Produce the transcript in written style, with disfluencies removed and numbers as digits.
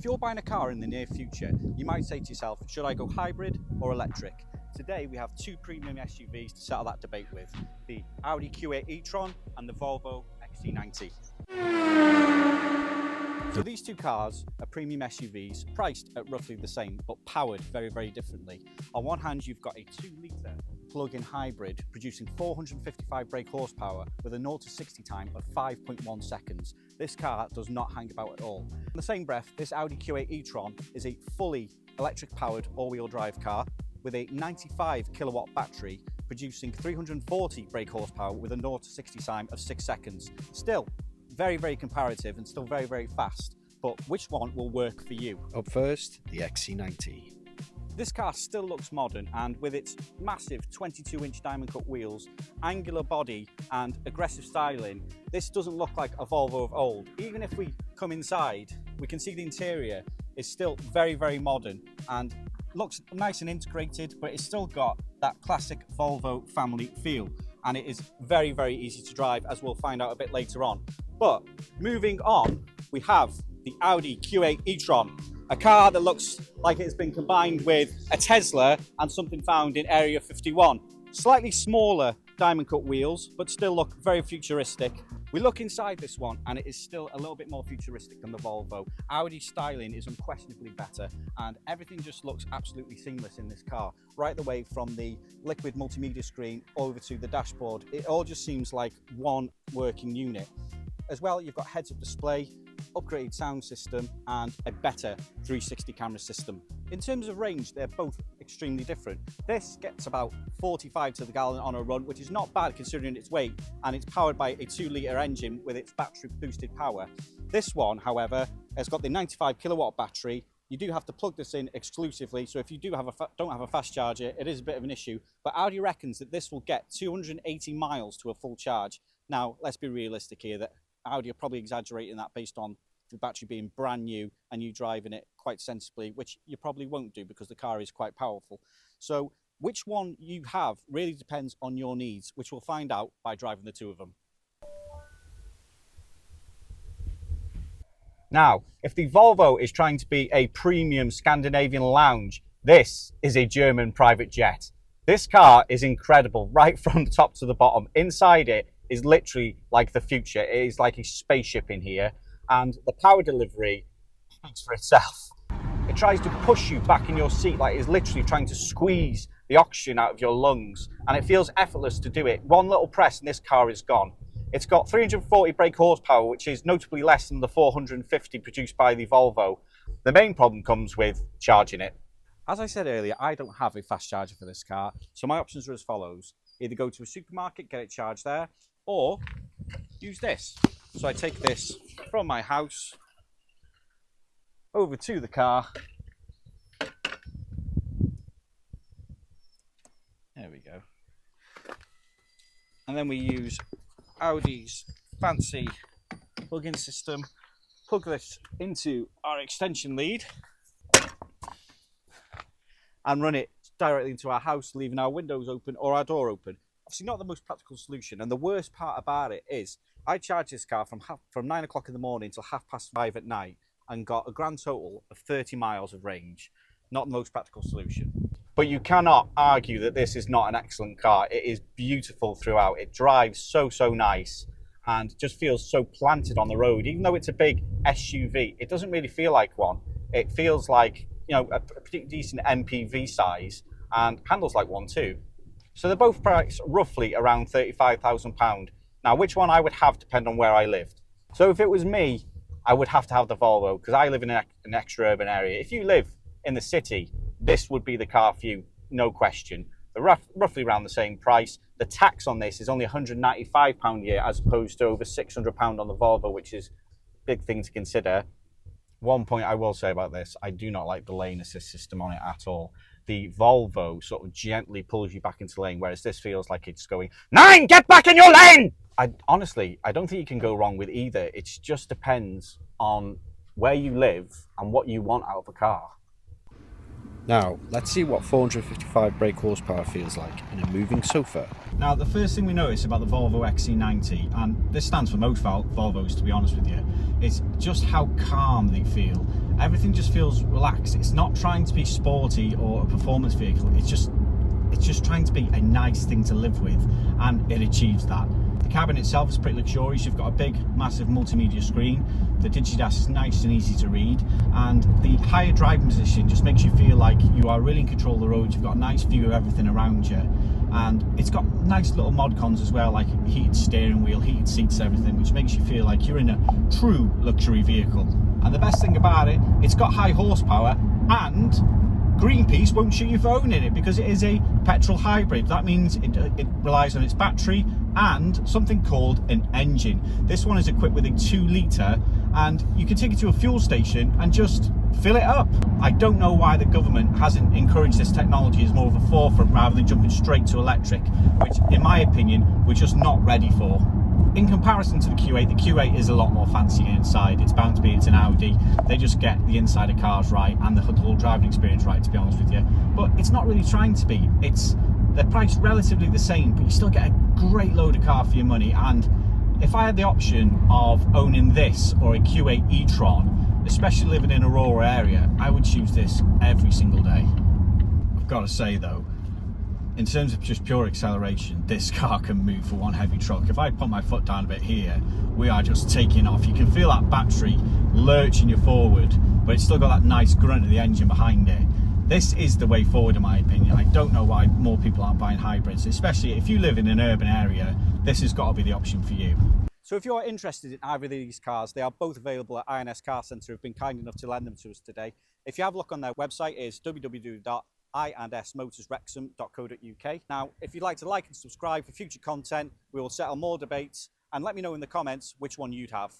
If you're buying a car in the near future, you might say to yourself, should I go hybrid or electric? Today we have two premium SUVs to settle that debate with, the Audi Q8 e-tron and the Volvo XC90. So these two cars are premium SUVs, priced at roughly the same, but powered very, very differently. On one hand, you've got a 2-litre plug-in hybrid producing 455 brake horsepower with a 0 to 60 time of 5.1 seconds. This car does not hang about at all. In the same breath, this Audi Q8 e-tron is a fully electric-powered all-wheel drive car with a 95 kilowatt battery producing 340 brake horsepower with a 0 to 60 time of 6 seconds. Still very, very comparative and still very, very fast, but which one will work for you? Up first, the XC90. This car still looks modern, and with its massive 22-inch diamond cut wheels, angular body and aggressive styling, this doesn't look like a Volvo of old. Even if we come inside, we can see the interior is still very, very modern and looks nice and integrated, but it's still got that classic Volvo family feel, and it is very, very easy to drive, as we'll find out a bit later on. But moving on, we have the Audi Q8 e-tron, a car that looks like it's been combined with a Tesla and something found in Area 51. Slightly smaller diamond cut wheels, but still look very futuristic. We look inside this one and it is still a little bit more futuristic than the Volvo. Audi styling is unquestionably better, and everything just looks absolutely seamless in this car. Right the way from the liquid multimedia screen over to the dashboard, it all just seems like one working unit. As well, you've got heads-up display, upgraded sound system and a better 360 camera system. In terms of range, they're both extremely different. This gets about 45 to the gallon on a run, which is not bad considering its weight, and it's powered by a 2-litre engine with its battery boosted power. This one, however, has got the 95 kilowatt battery. You do have to plug this in exclusively, so if you don't have a fast charger, it is a bit of an issue, but Audi reckons that this will get 280 miles to a full charge. Now, let's be realistic here, that Audi are probably exaggerating that based on the battery being brand new and you driving it quite sensibly, which you probably won't do because the car is quite powerful. So which one you have really depends on your needs, which we'll find out by driving the two of them. Now, if the Volvo is trying to be a premium Scandinavian lounge, this is a German private jet. This car is incredible, right from the top to the bottom. Inside it is literally like the future. It is like a spaceship in here, and the power delivery speaks for itself. It tries to push you back in your seat, like it's literally trying to squeeze the oxygen out of your lungs, and it feels effortless to do it. One little press and this car is gone. It's got 340 brake horsepower, which is notably less than the 450 produced by the Volvo. The main problem comes with charging it. As I said earlier, I don't have a fast charger for this car, so my options are as follows. Either go to a supermarket, get it charged there, or use this. So I take this from my house over to the car. There we go. And then we use Audi's fancy plug-in system. Plug this into our extension lead and run it directly into our house, leaving our windows open or our door open. Obviously not the most practical solution, and the worst part about it is I charged this car from 9 o'clock in the morning till 5:30 at night and got a grand total of 30 miles of range. Not the most practical solution. But you cannot argue that this is not an excellent car. It is beautiful throughout. It drives so nice and just feels so planted on the road. Even though it's a big SUV, it doesn't really feel like one. It feels like, you know, a pretty decent MPV size and handles like one too. So they're both priced roughly around £35,000. Now, which one I would have depend on where I lived. So if it was me, I would have to have the Volvo because I live in an extra urban area. If you live in the city, this would be the car for you, no question. They're roughly around the same price. The tax on this is only £195 a year as opposed to over £600 on the Volvo, which is a big thing to consider. One point I will say about this, I do not like the lane assist system on it at all. The Volvo sort of gently pulls you back into lane, whereas this feels like it's going, 9, get back in your lane! Honestly, I don't think you can go wrong with either. It just depends on where you live and what you want out of a car. Now, let's see what 455 brake horsepower feels like in a moving sofa. Now, the first thing we notice about the Volvo XC90, and this stands for most Volvos to be honest with you, is just how calm they feel. Everything just feels relaxed. It's not trying to be sporty or a performance vehicle. It's just trying to be a nice thing to live with, and it achieves that. The cabin itself is pretty luxurious. You've got a big, massive multimedia screen. The Digidash is nice and easy to read, and the higher driving position just makes you feel like you are really in control of the road. You've got a nice view of everything around you, and it's got nice little mod cons as well, like heated steering wheel, heated seats, everything, which makes you feel like you're in a true luxury vehicle. And the best thing about it, it's got high horsepower, and Greenpeace won't shoot you for owning it because it is a petrol hybrid. That means it relies on its battery and something called an engine. This one is equipped with a 2-litre, and you can take it to a fuel station and just fill it up. I don't know why the government hasn't encouraged this technology as more of a forefront rather than jumping straight to electric, which in my opinion we're just not ready for. In comparison to the Q8, the Q8 is a lot more fancy inside. It's bound to be, it's an Audi. They just get the inside of cars right and the whole driving experience right, to be honest with you. But it's not really trying to be. They're priced relatively the same, but you still get a great load of car for your money. And if I had the option of owning this or a Q8 e-tron, especially living in a rural area, I would choose this every single day. I've got to say though, in terms of just pure acceleration, this car can move for one heavy truck. If I put my foot down a bit here, we are just taking off. You can feel that battery lurching you forward, but it's still got that nice grunt of the engine behind it. This is the way forward in my opinion. I don't know why more people aren't buying hybrids, especially if you live in an urban area. This has got to be the option for you. So if you're interested in either of these cars, they are both available at INS Car Centre, who've been kind enough to lend them to us today. If you have a look on their website, it's www.i&smotorswrexham.co.uk. Now, if you'd like to like and subscribe for future content, we will settle more debates, and let me know in the comments which one you'd have.